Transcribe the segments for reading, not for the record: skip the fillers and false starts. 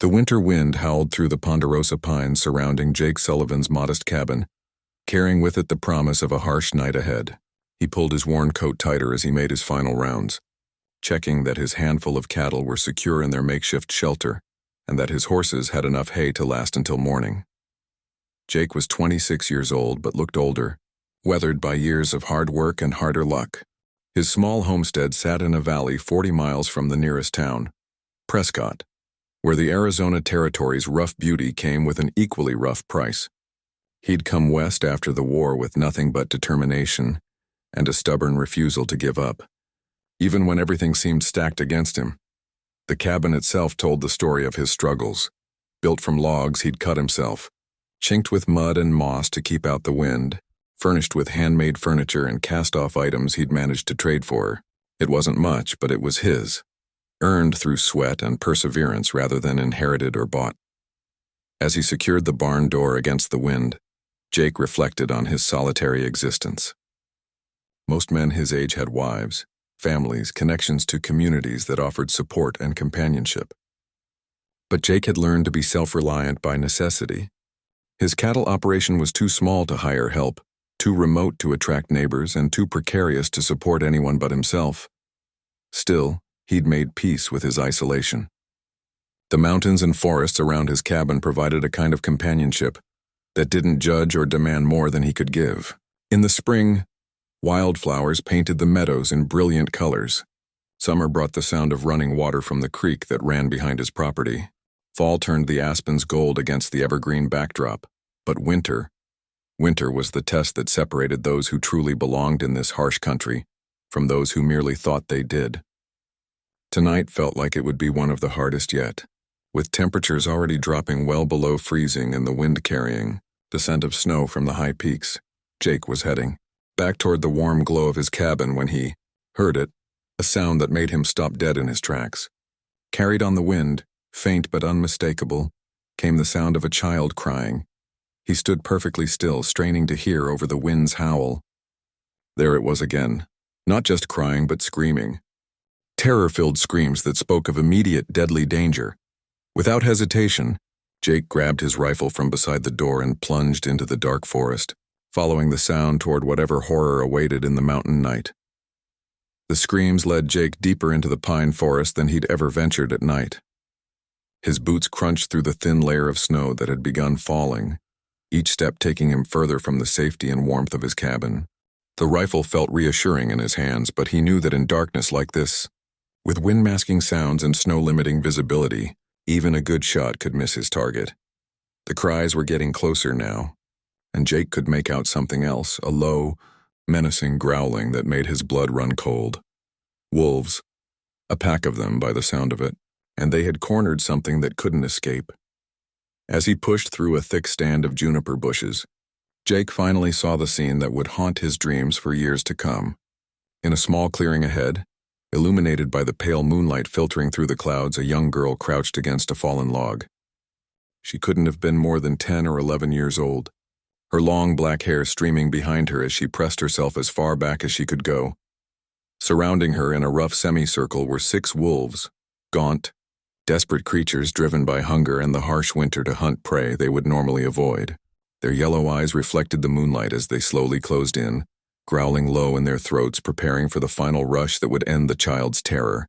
The winter wind howled through the ponderosa pines surrounding Jake Sullivan's modest cabin, carrying with it the promise of a harsh night ahead. He pulled his worn coat tighter as he made his final rounds, checking that his handful of cattle were secure in their makeshift shelter and that his horses had enough hay to last until morning. Jake was 26 years old but looked older, weathered by years of hard work and harder luck. His small homestead sat in a valley 40 miles from the nearest town, Prescott, where the Arizona Territory's rough beauty came with an equally rough price. He'd come west after the war with nothing but determination and a stubborn refusal to give up, even when everything seemed stacked against him. The cabin itself told the story of his struggles. Built from logs he'd cut himself, chinked with mud and moss to keep out the wind, furnished with handmade furniture and cast-off items he'd managed to trade for. It wasn't much, but it was his, earned through sweat and perseverance rather than inherited or bought. As he secured the barn door against the wind, Jake reflected on his solitary existence. Most men his age had wives, families, connections to communities that offered support and companionship. But Jake had learned to be self-reliant by necessity. His cattle operation was too small to hire help, too remote to attract neighbors, and too precarious to support anyone but himself. Still, he'd made peace with his isolation. The mountains and forests around his cabin provided a kind of companionship that didn't judge or demand more than he could give. In the spring, wildflowers painted the meadows in brilliant colors. Summer brought the sound of running water from the creek that ran behind his property. Fall turned the aspens gold against the evergreen backdrop. But winter was the test that separated those who truly belonged in this harsh country from those who merely thought they did. Tonight felt like it would be one of the hardest yet, with temperatures already dropping well below freezing and the wind carrying the scent of snow from the high peaks. Jake was heading back toward the warm glow of his cabin when he heard it, a sound that made him stop dead in his tracks. Carried on the wind, faint but unmistakable, came the sound of a child crying. He stood perfectly still, straining to hear over the wind's howl. There it was again, not just crying but screaming. Terror-filled screams that spoke of immediate deadly danger. Without hesitation, Jake grabbed his rifle from beside the door and plunged into the dark forest, following the sound toward whatever horror awaited in the mountain night. The screams led Jake deeper into the pine forest than he'd ever ventured at night. His boots crunched through the thin layer of snow that had begun falling, each step taking him further from the safety and warmth of his cabin. The rifle felt reassuring in his hands, but he knew that in darkness like this, with wind-masking sounds and snow-limiting visibility, even a good shot could miss his target. The cries were getting closer now, and Jake could make out something else, a low, menacing growling that made his blood run cold. Wolves, a pack of them by the sound of it, and they had cornered something that couldn't escape. As he pushed through a thick stand of juniper bushes, Jake finally saw the scene that would haunt his dreams for years to come. In a small clearing ahead, illuminated by the pale moonlight filtering through the clouds, a young girl crouched against a fallen log. She couldn't have been more than 10 or 11 years old, her long black hair streaming behind her as she pressed herself as far back as she could go. Surrounding her in a rough semicircle were 6 wolves, gaunt, desperate creatures driven by hunger and the harsh winter to hunt prey they would normally avoid. Their yellow eyes reflected the moonlight as they slowly closed in, growling low in their throats, preparing for the final rush that would end the child's terror.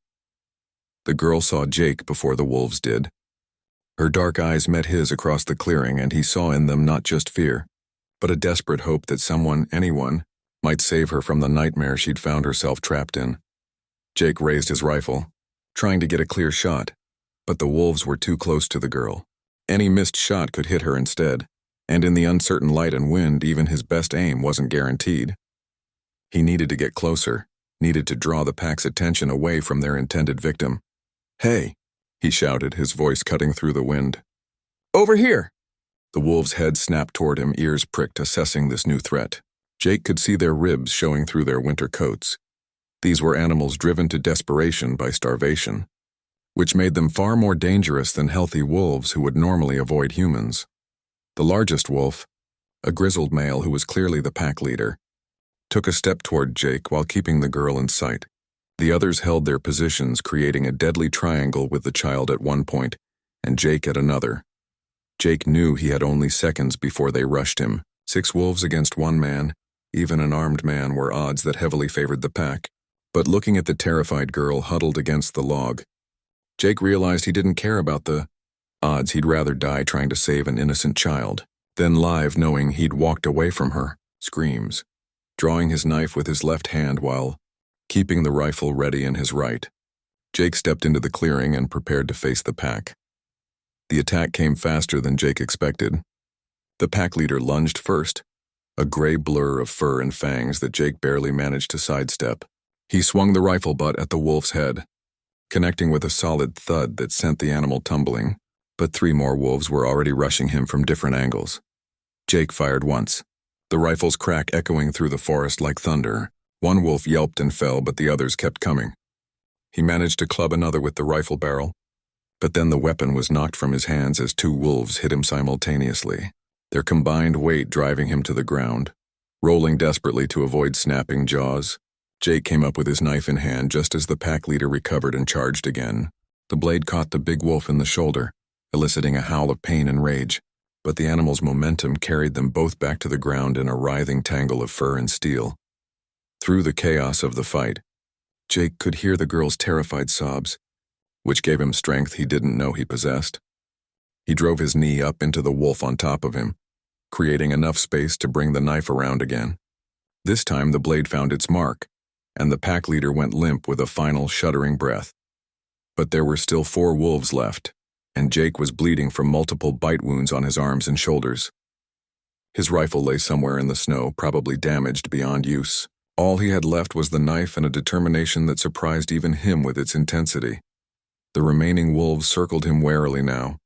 The girl saw Jake before the wolves did. Her dark eyes met his across the clearing, and he saw in them not just fear, but a desperate hope that someone, anyone, might save her from the nightmare she'd found herself trapped in. Jake raised his rifle, trying to get a clear shot, but the wolves were too close to the girl. Any missed shot could hit her instead, and in the uncertain light and wind, even his best aim wasn't guaranteed. He needed to get closer, needed to draw the pack's attention away from their intended victim. "Hey!" he shouted, his voice cutting through the wind. "Over here!" The wolves' heads snapped toward him, ears pricked, assessing this new threat. Jake could see their ribs showing through their winter coats. These were animals driven to desperation by starvation, which made them far more dangerous than healthy wolves who would normally avoid humans. The largest wolf, a grizzled male who was clearly the pack leader, took a step toward Jake while keeping the girl in sight. The others held their positions, creating a deadly triangle with the child at one point and Jake at another. Jake knew he had only seconds before they rushed him. 6 wolves against 1 man, even an armed man, were odds that heavily favored the pack. But looking at the terrified girl huddled against the log, Jake realized he didn't care about the odds. He'd rather die trying to save an innocent child than live knowing he'd walked away from her. Screams, drawing his knife with his left hand while keeping the rifle ready in his right. Jake stepped into the clearing and prepared to face the pack. The attack came faster than Jake expected. The pack leader lunged first, a gray blur of fur and fangs that Jake barely managed to sidestep. He swung the rifle butt at the wolf's head, connecting with a solid thud that sent the animal tumbling, but 3 more wolves were already rushing him from different angles. Jake fired once, the rifle's crack echoing through the forest like thunder. 1 wolf yelped and fell, but the others kept coming. He managed to club another with the rifle barrel, but then the weapon was knocked from his hands as 2 wolves hit him simultaneously, their combined weight driving him to the ground. Rolling desperately to avoid snapping jaws, Jake came up with his knife in hand just as the pack leader recovered and charged again. The blade caught the big wolf in the shoulder, eliciting a howl of pain and rage, but the animal's momentum carried them both back to the ground in a writhing tangle of fur and steel. Through the chaos of the fight, Jake could hear the girl's terrified sobs, which gave him strength he didn't know he possessed. He drove his knee up into the wolf on top of him, creating enough space to bring the knife around again. This time the blade found its mark, and the pack leader went limp with a final shuddering breath. But there were still 4 wolves left, and Jake was bleeding from multiple bite wounds on his arms and shoulders. His rifle lay somewhere in the snow, probably damaged beyond use. All he had left was the knife and a determination that surprised even him with its intensity. The remaining wolves circled him warily now.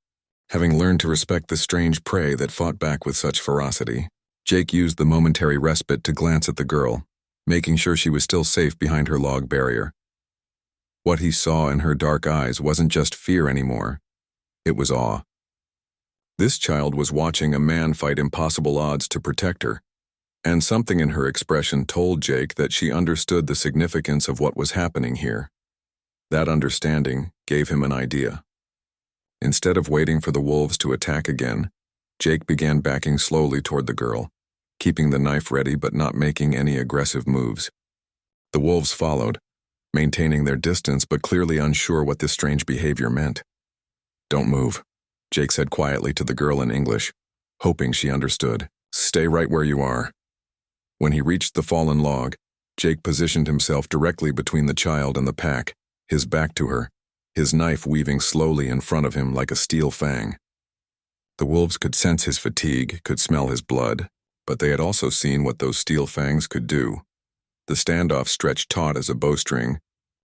Having learned to respect the strange prey that fought back with such ferocity, Jake used the momentary respite to glance at the girl, making sure she was still safe behind her log barrier. What he saw in her dark eyes wasn't just fear anymore. It was awe. This child was watching a man fight impossible odds to protect her, and something in her expression told Jake that she understood the significance of what was happening here. That understanding gave him an idea. Instead of waiting for the wolves to attack again, Jake began backing slowly toward the girl, keeping the knife ready but not making any aggressive moves. The wolves followed, maintaining their distance but clearly unsure what this strange behavior meant. "Don't move," Jake said quietly to the girl in English, hoping she understood. "Stay right where you are." When he reached the fallen log, Jake positioned himself directly between the child and the pack, his back to her, his knife weaving slowly in front of him like a steel fang. The wolves could sense his fatigue, could smell his blood, but they had also seen what those steel fangs could do. The standoff stretched taut as a bowstring,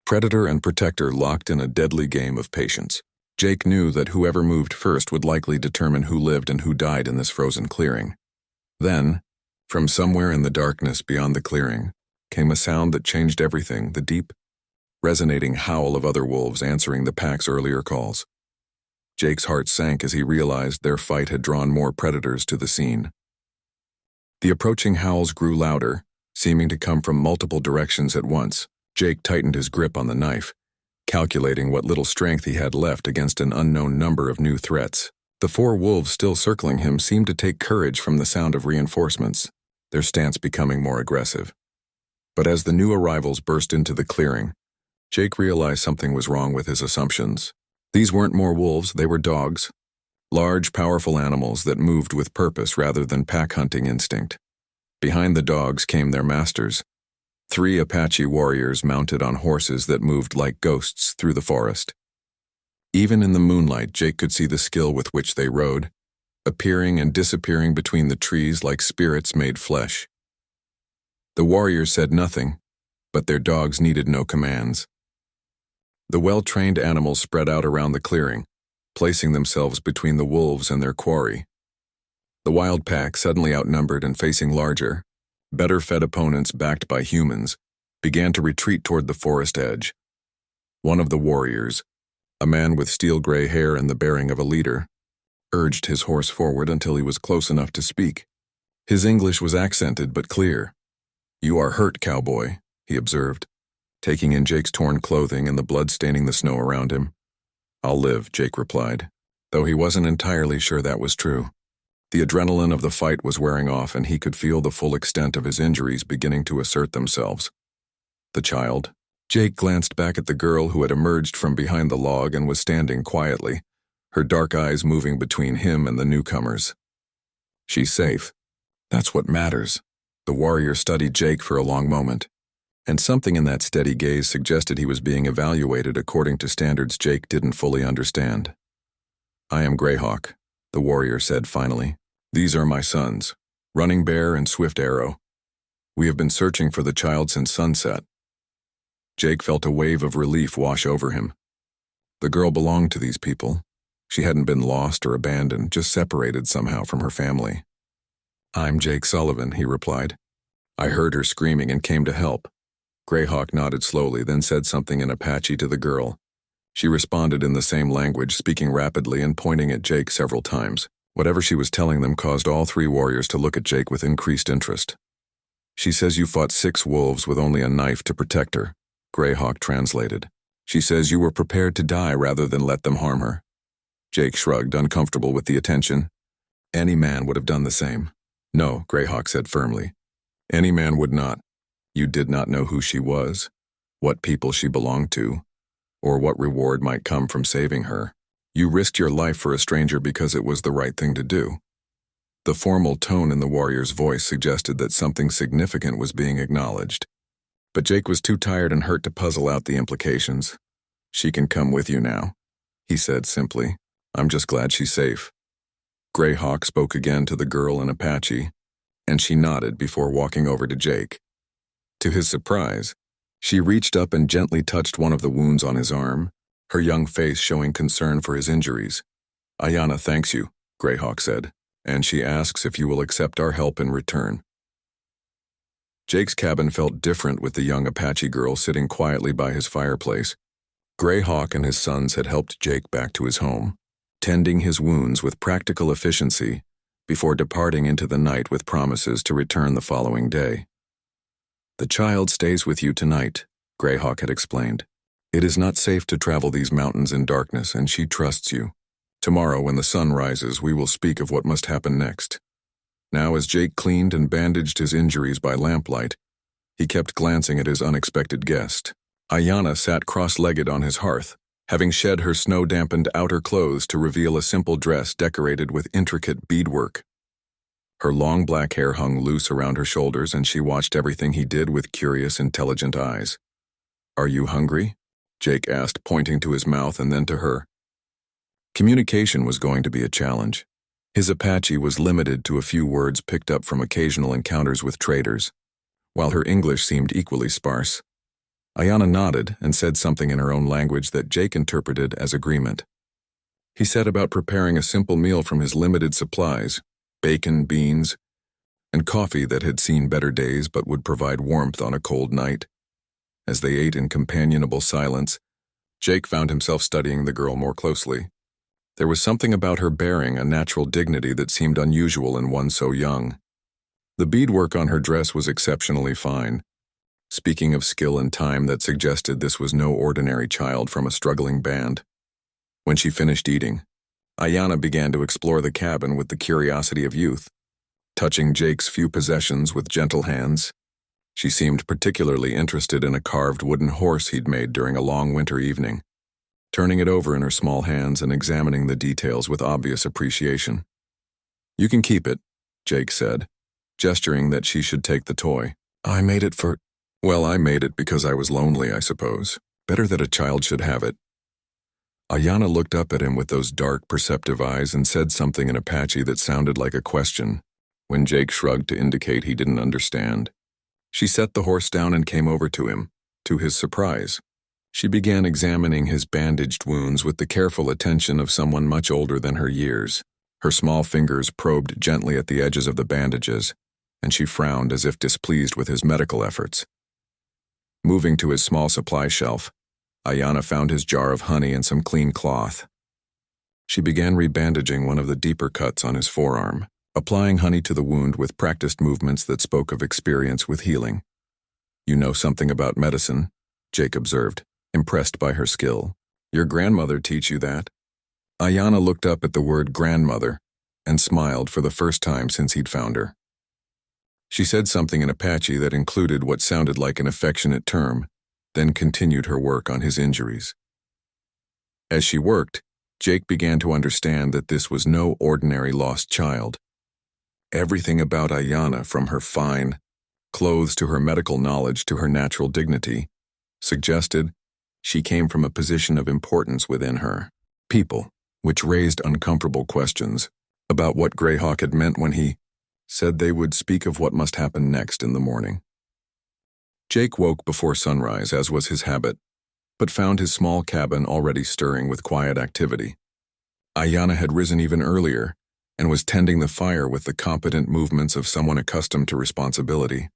predator and protector locked in a deadly game of patience. Jake knew that whoever moved first would likely determine who lived and who died in this frozen clearing. Then, from somewhere in the darkness beyond the clearing, came a sound that changed everything, the deep, resonating howl of other wolves answering the pack's earlier calls. Jake's heart sank as he realized their fight had drawn more predators to the scene. The approaching howls grew louder, seeming to come from multiple directions at once. Jake tightened his grip on the knife, calculating what little strength he had left against an unknown number of new threats. The 4 wolves still circling him seemed to take courage from the sound of reinforcements, their stance becoming more aggressive. But as the new arrivals burst into the clearing, Jake realized something was wrong with his assumptions. These weren't more wolves, they were dogs. Large, powerful animals that moved with purpose rather than pack-hunting instinct. Behind the dogs came their masters, 3 Apache warriors mounted on horses that moved like ghosts through the forest. Even in the moonlight, Jake could see the skill with which they rode, appearing and disappearing between the trees like spirits made flesh. The warriors said nothing, but their dogs needed no commands. The well-trained animals spread out around the clearing, placing themselves between the wolves and their quarry. The wild pack, suddenly outnumbered and facing larger, better-fed opponents backed by humans, began to retreat toward the forest edge. One of the warriors, a man with steel-gray hair and the bearing of a leader, urged his horse forward until he was close enough to speak. His English was accented but clear. "You are hurt, Cowboy," he observed, taking in Jake's torn clothing and the blood staining the snow around him. "I'll live," Jake replied. though he wasn't entirely sure that was true. The adrenaline of the fight was wearing off, and he could feel the full extent of his injuries beginning to assert themselves. The child. Jake glanced back at the girl who had emerged from behind the log and was standing quietly, her dark eyes moving between him and the newcomers. She's safe. That's what matters. The warrior studied Jake for a long moment, and something in that steady gaze suggested he was being evaluated according to standards Jake didn't fully understand. I am Greyhawk, the warrior said finally. These are my sons, Running Bear and Swift Arrow. We have been searching for the child since sunset. Jake felt a wave of relief wash over him. The girl belonged to these people. She hadn't been lost or abandoned, just separated somehow from her family. I'm Jake Sullivan, he replied. I heard her screaming and came to help. Greyhawk nodded slowly, then said something in Apache to the girl. She responded in the same language, speaking rapidly and pointing at Jake several times. Whatever she was telling them caused all three warriors to look at Jake with increased interest. She says you fought 6 wolves with only a knife to protect her, Greyhawk translated. She says you were prepared to die rather than let them harm her. Jake shrugged, uncomfortable with the attention. Any man would have done the same. No, Greyhawk said firmly. Any man would not. You did not know who she was, what people she belonged to, or what reward might come from saving her. You risked your life for a stranger because it was the right thing to do. The formal tone in the warrior's voice suggested that something significant was being acknowledged. But Jake was too tired and hurt to puzzle out the implications. She can come with you now, he said simply. I'm just glad she's safe. Greyhawk spoke again to the girl in Apache, and she nodded before walking over to Jake. To his surprise, she reached up and gently touched one of the wounds on his arm, her young face showing concern for his injuries. Ayanna thanks you, Greyhawk said, and she asks if you will accept our help in return. Jake's cabin felt different with the young Apache girl sitting quietly by his fireplace. Greyhawk and his sons had helped Jake back to his home, tending his wounds with practical efficiency before departing into the night with promises to return the following day. The child stays with you tonight, Greyhawk had explained. It is not safe to travel these mountains in darkness, and she trusts you. Tomorrow, when the sun rises, we will speak of what must happen next. Now, as Jake cleaned and bandaged his injuries by lamplight, he kept glancing at his unexpected guest. Ayanna sat cross-legged on his hearth, having shed her snow-dampened outer clothes to reveal a simple dress decorated with intricate beadwork. Her long black hair hung loose around her shoulders, and she watched everything he did with curious, intelligent eyes. Are you hungry? Jake asked, pointing to his mouth and then to her. Communication was going to be a challenge. His Apache was limited to a few words picked up from occasional encounters with traders, while her English seemed equally sparse. Ayanna nodded and said something in her own language that Jake interpreted as agreement. He said about preparing a simple meal from his limited supplies, bacon, beans, and coffee that had seen better days but would provide warmth on a cold night. As they ate in companionable silence, Jake found himself studying the girl more closely. There was something about her bearing, a natural dignity that seemed unusual in one so young. The beadwork on her dress was exceptionally fine, speaking of skill and time that suggested this was no ordinary child from a struggling band. When she finished eating, Ayanna began to explore the cabin with the curiosity of youth, touching Jake's few possessions with gentle hands. She seemed particularly interested in a carved wooden horse he'd made during a long winter evening, turning it over in her small hands and examining the details with obvious appreciation. You can keep it, Jake said, gesturing that she should take the toy. I made it because I was lonely, I suppose. Better that a child should have it. Ayanna looked up at him with those dark, perceptive eyes and said something in Apache that sounded like a question, when Jake shrugged to indicate he didn't understand. She set the horse down and came over to him. To his surprise, she began examining his bandaged wounds with the careful attention of someone much older than her years. Her small fingers probed gently at the edges of the bandages, and she frowned as if displeased with his medical efforts. Moving to his small supply shelf, Ayanna found his jar of honey and some clean cloth. She began rebandaging one of the deeper cuts on his forearm, applying honey to the wound with practiced movements that spoke of experience with healing. You know something about medicine, Jake observed, impressed by her skill. Your grandmother teach you that? Ayanna looked up at the word grandmother and smiled for the first time since he'd found her. She said something in Apache that included what sounded like an affectionate term, then continued her work on his injuries. As she worked, Jake began to understand that this was no ordinary lost child. Everything about Ayanna, from her fine clothes to her medical knowledge to her natural dignity, suggested she came from a position of importance within her people, which raised uncomfortable questions about what Greyhawk had meant when he said they would speak of what must happen next in the morning. Jake woke before sunrise, as was his habit, but found his small cabin already stirring with quiet activity. Ayanna had risen even earlier and was tending the fire with the competent movements of someone accustomed to responsibility.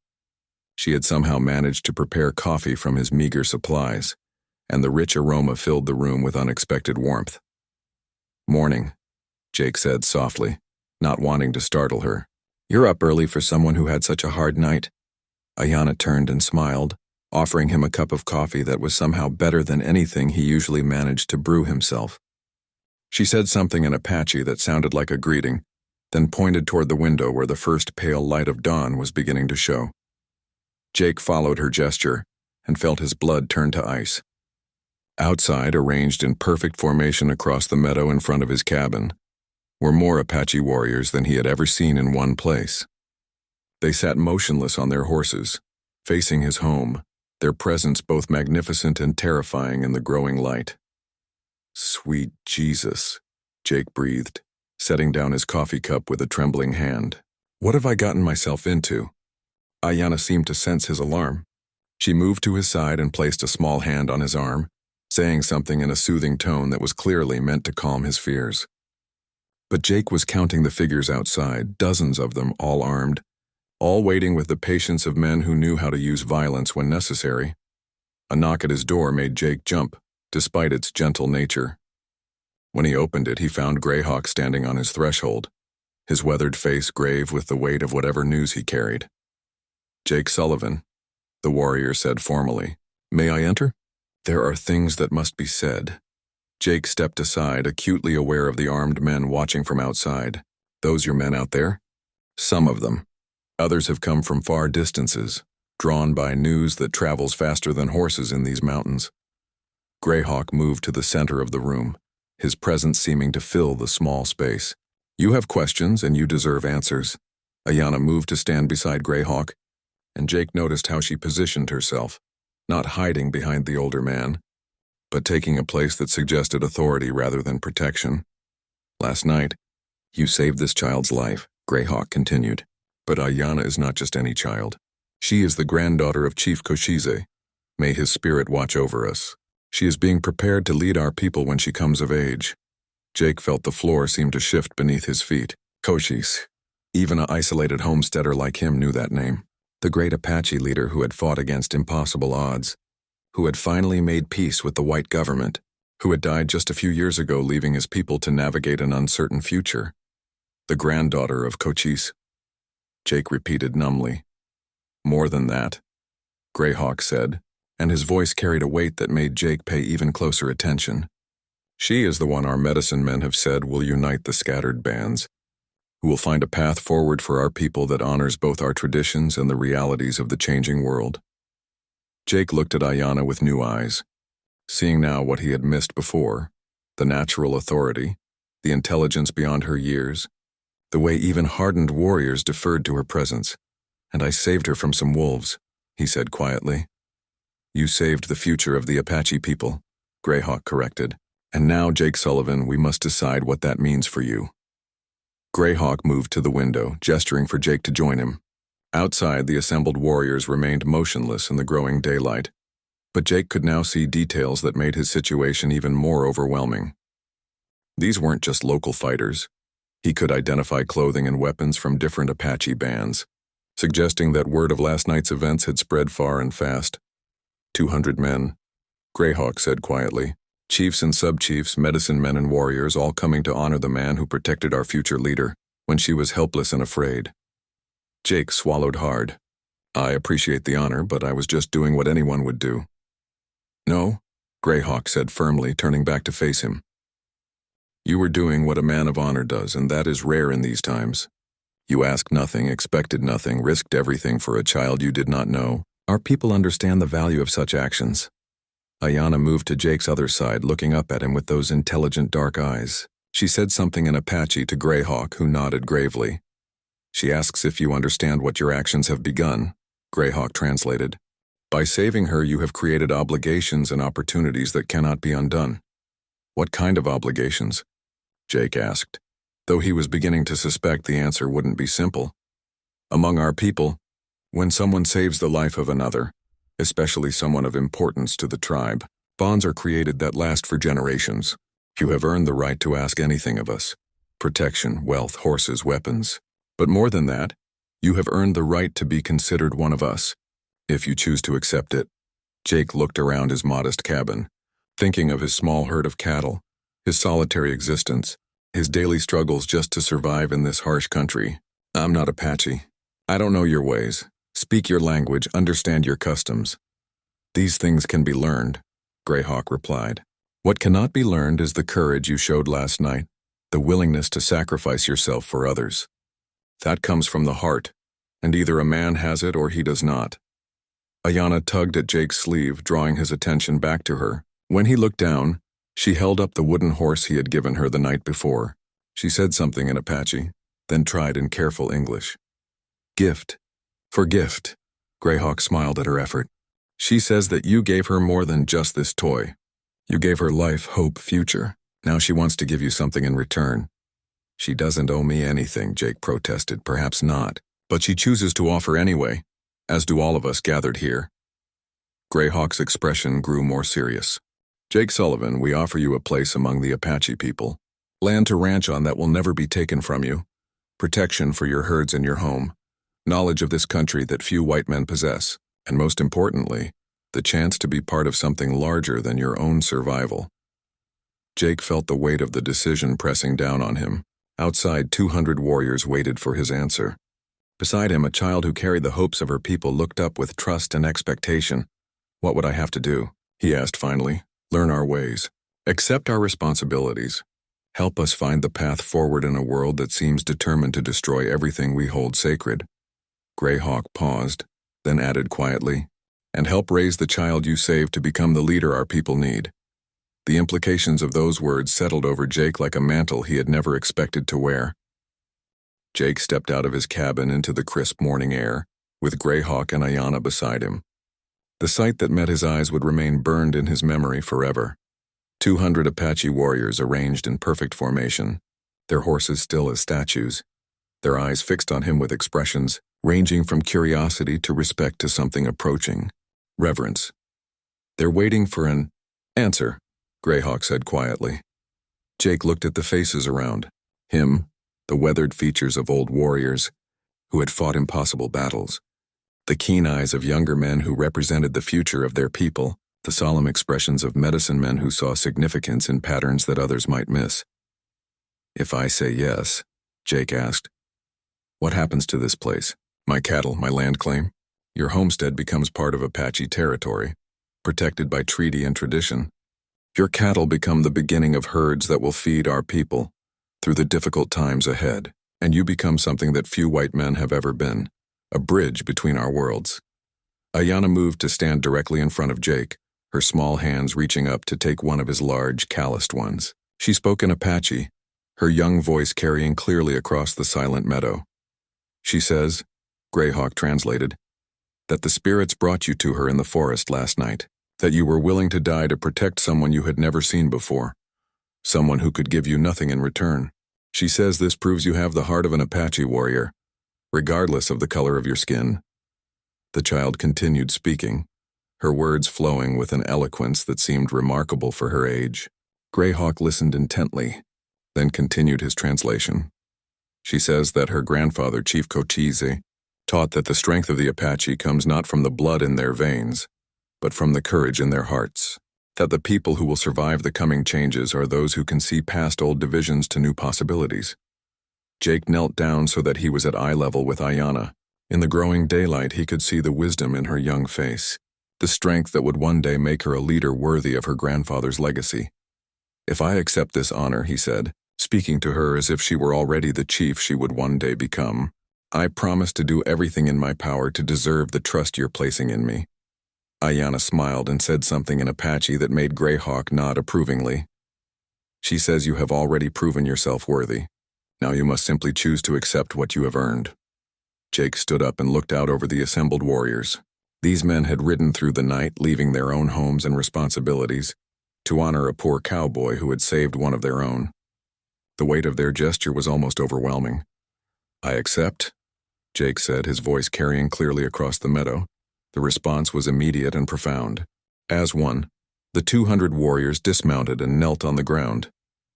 She had somehow managed to prepare coffee from his meager supplies, and the rich aroma filled the room with unexpected warmth. "Morning," Jake said softly, not wanting to startle her. "You're up early for someone who had such a hard night." Ayanna turned and smiled, offering him a cup of coffee that was somehow better than anything he usually managed to brew himself. She said something in Apache that sounded like a greeting, then pointed toward the window where the first pale light of dawn was beginning to show. Jake followed her gesture and felt his blood turn to ice. Outside, arranged in perfect formation across the meadow in front of his cabin, were more Apache warriors than he had ever seen in one place. They sat motionless on their horses, facing his home, their presence both magnificent and terrifying in the growing light. "Sweet Jesus," Jake breathed, setting down his coffee cup with a trembling hand. "What have I gotten myself into?" Ayanna seemed to sense his alarm. She moved to his side and placed a small hand on his arm, saying something in a soothing tone that was clearly meant to calm his fears. But Jake was counting the figures outside, dozens of them, all armed, all waiting with the patience of men who knew how to use violence when necessary. A knock at his door made Jake jump, despite its gentle nature. When he opened it, he found Greyhawk standing on his threshold, his weathered face grave with the weight of whatever news he carried. "Jake Sullivan," the warrior said formally. "May I enter?" "There are things that must be said." Jake stepped aside, acutely aware of the armed men watching from outside. "Those your men out there?" "Some of them. Others have come from far distances, drawn by news that travels faster than horses in these mountains." Greyhawk moved to the center of the room, his presence seeming to fill the small space. "You have questions, and you deserve answers." Ayanna moved to stand beside Greyhawk, and Jake noticed how she positioned herself, not hiding behind the older man, but taking a place that suggested authority rather than protection. "Last night, you saved this child's life," Greyhawk continued. "But Ayanna is not just any child. She is the granddaughter of Chief Koshize. May his spirit watch over us. She is being prepared to lead our people when she comes of age." Jake felt the floor seem to shift beneath his feet. Cochise. Even an isolated homesteader like him knew that name. The great Apache leader who had fought against impossible odds, who had finally made peace with the white government, who had died just a few years ago leaving his people to navigate an uncertain future. The granddaughter of Cochise. Jake repeated numbly. "More than that," Greyhawk said, and his voice carried a weight that made Jake pay even closer attention. "She is the one our medicine men have said will unite the scattered bands, who will find a path forward for our people that honors both our traditions and the realities of the changing world." Jake looked at Ayanna with new eyes, seeing now what he had missed before, the natural authority, the intelligence beyond her years, the way even hardened warriors deferred to her presence. "And I saved her from some wolves," he said quietly. "You saved the future of the Apache people," Greyhawk corrected. "And now, Jake Sullivan, we must decide what that means for you." Greyhawk moved to the window, gesturing for Jake to join him. Outside, the assembled warriors remained motionless in the growing daylight, but Jake could now see details that made his situation even more overwhelming. These weren't just local fighters. He could identify clothing and weapons from different Apache bands, suggesting that word of last night's events had spread far and fast. 200 men, Greyhawk said quietly. Chiefs and sub-chiefs, medicine men and warriors, all coming to honor the man who protected our future leader when she was helpless and afraid. Jake swallowed hard. "I appreciate the honor, but I was just doing what anyone would do." "No," Greyhawk said firmly, turning back to face him. You were doing what a man of honor does, and that is rare in these times. You asked nothing, expected nothing, risked everything for a child you did not know. Our people understand the value of such actions. Ayanna moved to Jake's other side, looking up at him with those intelligent dark eyes. She said something in Apache to Greyhawk, who nodded gravely. She asks if you understand what your actions have begun, Greyhawk translated. By saving her, you have created obligations and opportunities that cannot be undone. What kind of obligations? Jake asked, though he was beginning to suspect the answer wouldn't be simple. Among our people, when someone saves the life of another, especially someone of importance to the tribe, bonds are created that last for generations. You have earned the right to ask anything of us: protection, wealth, horses, weapons. But more than that, you have earned the right to be considered one of us, if you choose to accept it. Jake looked around his modest cabin, thinking of his small herd of cattle, his solitary existence, his daily struggles just to survive in this harsh country. I'm not Apache. I don't know your ways, speak your language, understand your customs. These things can be learned, Greyhawk replied. What cannot be learned is the courage you showed last night, the willingness to sacrifice yourself for others. That comes from the heart, and either a man has it or he does not. Ayanna tugged at Jake's sleeve, drawing his attention back to her. When he looked down, she held up the wooden horse he had given her the night before. She said something in Apache, then tried in careful English. Gift. For gift. Greyhawk smiled at her effort. She says that you gave her more than just this toy. You gave her life, hope, future. Now she wants to give you something in return. She doesn't owe me anything, Jake protested. Perhaps not, but she chooses to offer anyway, as do all of us gathered here. Greyhawk's expression grew more serious. Jake Sullivan, we offer you a place among the Apache people, land to ranch on that will never be taken from you, protection for your herds and your home, knowledge of this country that few white men possess, and most importantly, the chance to be part of something larger than your own survival. Jake felt the weight of the decision pressing down on him. Outside, 200 warriors waited for his answer. Beside him, a child who carried the hopes of her people looked up with trust and expectation. What would I have to do? He asked finally. Learn our ways. Accept our responsibilities. Help us find the path forward in a world that seems determined to destroy everything we hold sacred. Greyhawk paused, then added quietly, and help raise the child you saved to become the leader our people need. The implications of those words settled over Jake like a mantle he had never expected to wear. Jake stepped out of his cabin into the crisp morning air, with Greyhawk and Ayanna beside him. The sight that met his eyes would remain burned in his memory forever. 200 Apache warriors arranged in perfect formation, their horses still as statues, their eyes fixed on him with expressions ranging from curiosity to respect to something approaching, reverence. They're waiting for an answer, Greyhawk said quietly. Jake looked at the faces around him, the weathered features of old warriors who had fought impossible battles, the keen eyes of younger men who represented the future of their people, the solemn expressions of medicine men who saw significance in patterns that others might miss. If I say yes, Jake asked, what happens to this place? My cattle, my land claim? Your homestead becomes part of Apache territory, protected by treaty and tradition. Your cattle become the beginning of herds that will feed our people through the difficult times ahead, and you become something that few white men have ever been, a bridge between our worlds. Ayanna moved to stand directly in front of Jake, her small hands reaching up to take one of his large, calloused ones. She spoke in Apache, her young voice carrying clearly across the silent meadow. She says, Greyhawk translated, that the spirits brought you to her in the forest last night, that you were willing to die to protect someone you had never seen before, someone who could give you nothing in return. She says this proves you have the heart of an Apache warrior, regardless of the color of your skin. The child continued speaking, her words flowing with an eloquence that seemed remarkable for her age. Greyhawk listened intently, then continued his translation. She says that her grandfather, Chief Cochise, taught that the strength of the Apache comes not from the blood in their veins, but from the courage in their hearts, that the people who will survive the coming changes are those who can see past old divisions to new possibilities. Jake knelt down so that he was at eye level with Ayanna. In the growing daylight, he could see the wisdom in her young face, the strength that would one day make her a leader worthy of her grandfather's legacy. "If I accept this honor," he said, speaking to her as if she were already the chief she would one day become, "I promise to do everything in my power to deserve the trust you're placing in me." Ayanna smiled and said something in Apache that made Greyhawk nod approvingly. "She says you have already proven yourself worthy. Now you must simply choose to accept what you have earned." Jake stood up and looked out over the assembled warriors. These men had ridden through the night, leaving their own homes and responsibilities, to honor a poor cowboy who had saved one of their own. The weight of their gesture was almost overwhelming. "I accept," Jake said, his voice carrying clearly across the meadow. The response was immediate and profound. As one, the 200 warriors dismounted and knelt on the ground,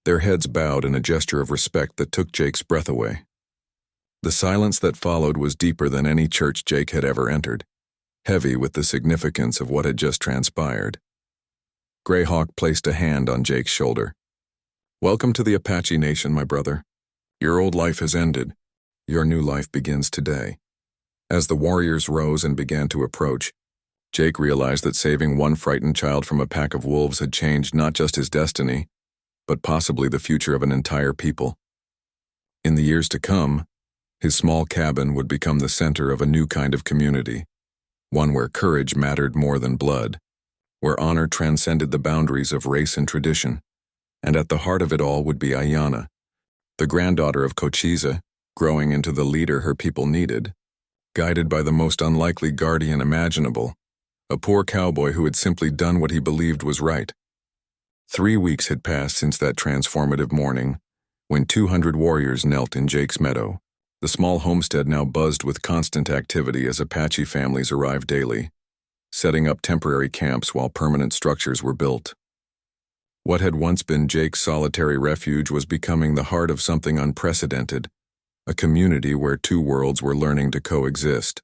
their heads bowed in a gesture of respect that took Jake's breath away. The silence that followed was deeper than any church Jake had ever entered, heavy with the significance of what had just transpired. Greyhawk placed a hand on Jake's shoulder. "Welcome to the Apache Nation, my brother. Your old life has ended. Your new life begins today." As the warriors rose and began to approach, Jake realized that saving one frightened child from a pack of wolves had changed not just his destiny, but possibly the future of an entire people. In the years to come, his small cabin would become the center of a new kind of community, one where courage mattered more than blood, where honor transcended the boundaries of race and tradition, and at the heart of it all would be Ayanna, the granddaughter of Cochise, growing into the leader her people needed, guided by the most unlikely guardian imaginable, a poor cowboy who had simply done what he believed was right. 3 weeks had passed since that transformative morning, when 200 warriors knelt in Jake's meadow. The small homestead now buzzed with constant activity as Apache families arrived daily, setting up temporary camps while permanent structures were built. What had once been Jake's solitary refuge was becoming the heart of something unprecedented, a community where two worlds were learning to coexist.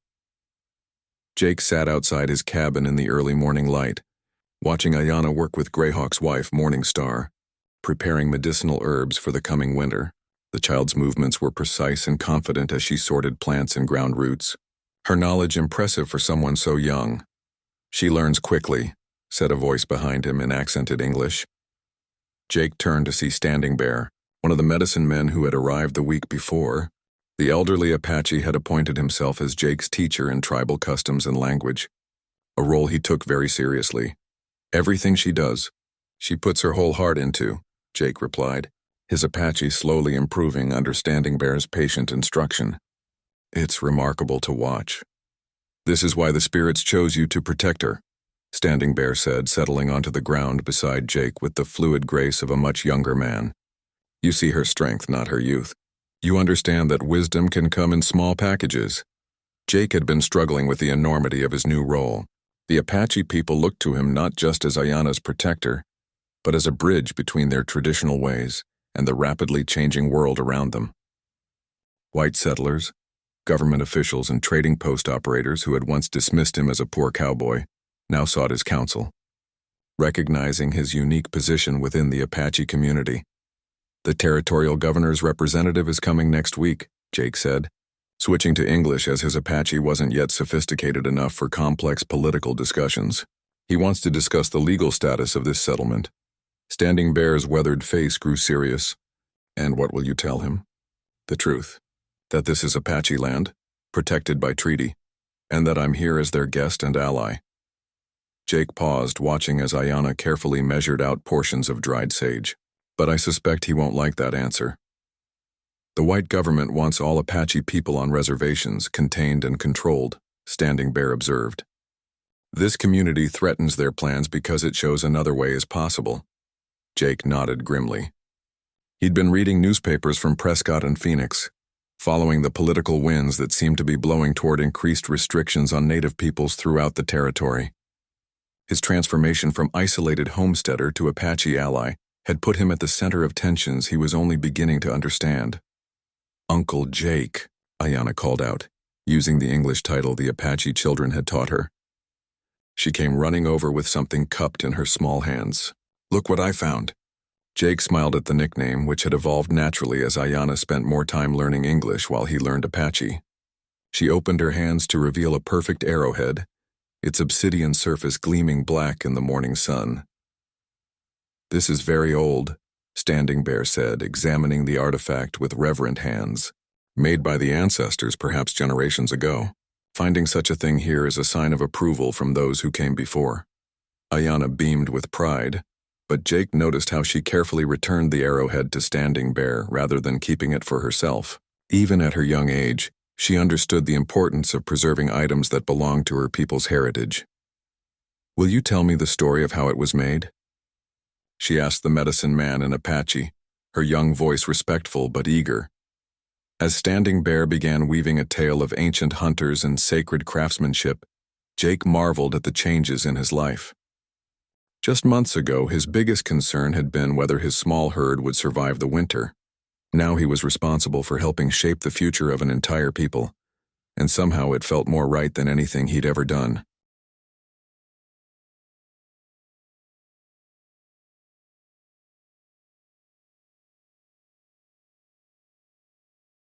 Jake sat outside his cabin in the early morning light, watching Ayanna work with Greyhawk's wife, Morningstar, preparing medicinal herbs for the coming winter. The child's movements were precise and confident as she sorted plants and ground roots, her knowledge impressive for someone so young. "She learns quickly," said a voice behind him in accented English. Jake turned to see Standing Bear, one of the medicine men who had arrived the week before. The elderly Apache had appointed himself as Jake's teacher in tribal customs and language, a role he took very seriously. "Everything she does, she puts her whole heart into," Jake replied, his Apache slowly improving under Standing Bear's patient instruction. "It's remarkable to watch. This is why the spirits chose you to protect her," Standing Bear said, settling onto the ground beside Jake with the fluid grace of a much younger man. "You see her strength, not her youth. You understand that wisdom can come in small packages." Jake had been struggling with the enormity of his new role. The Apache people looked to him not just as Ayanna's protector, but as a bridge between their traditional ways and the rapidly changing world around them. White settlers, government officials, and trading post operators who had once dismissed him as a poor cowboy now sought his counsel, recognizing his unique position within the Apache community. "The territorial governor's representative is coming next week," Jake said, switching to English as his Apache wasn't yet sophisticated enough for complex political discussions. "He wants to discuss the legal status of this settlement." Standing Bear's weathered face grew serious. "And what will you tell him?" "The truth. That this is Apache land, protected by treaty, and that I'm here as their guest and ally." Jake paused, watching as Ayanna carefully measured out portions of dried sage. "But I suspect he won't like that answer. The white government wants all Apache people on reservations, contained and controlled," Standing Bear observed. "This community threatens their plans because it shows another way is possible." Jake nodded grimly. He'd been reading newspapers from Prescott and Phoenix, following the political winds that seemed to be blowing toward increased restrictions on native peoples throughout the territory. His transformation from isolated homesteader to Apache ally had put him at the center of tensions he was only beginning to understand. "Uncle Jake," Ayanna called out, using the English title the Apache children had taught her. She came running over with something cupped in her small hands. "Look what I found." Jake smiled at the nickname, which had evolved naturally as Ayanna spent more time learning English while he learned Apache. She opened her hands to reveal a perfect arrowhead, its obsidian surface gleaming black in the morning sun. "This is very old," Standing Bear said, examining the artifact with reverent hands. "Made by the ancestors perhaps generations ago. Finding such a thing here is a sign of approval from those who came before." Ayana beamed with pride, but Jake noticed how she carefully returned the arrowhead to Standing Bear rather than keeping it for herself. Even at her young age, she understood the importance of preserving items that belong to her people's heritage. "Will you tell me the story of how it was made?" she asked the medicine man in Apache, her young voice respectful but eager. As Standing Bear began weaving a tale of ancient hunters and sacred craftsmanship, Jake marveled at the changes in his life. Just months ago, his biggest concern had been whether his small herd would survive the winter. Now he was responsible for helping shape the future of an entire people, and somehow it felt more right than anything he'd ever done.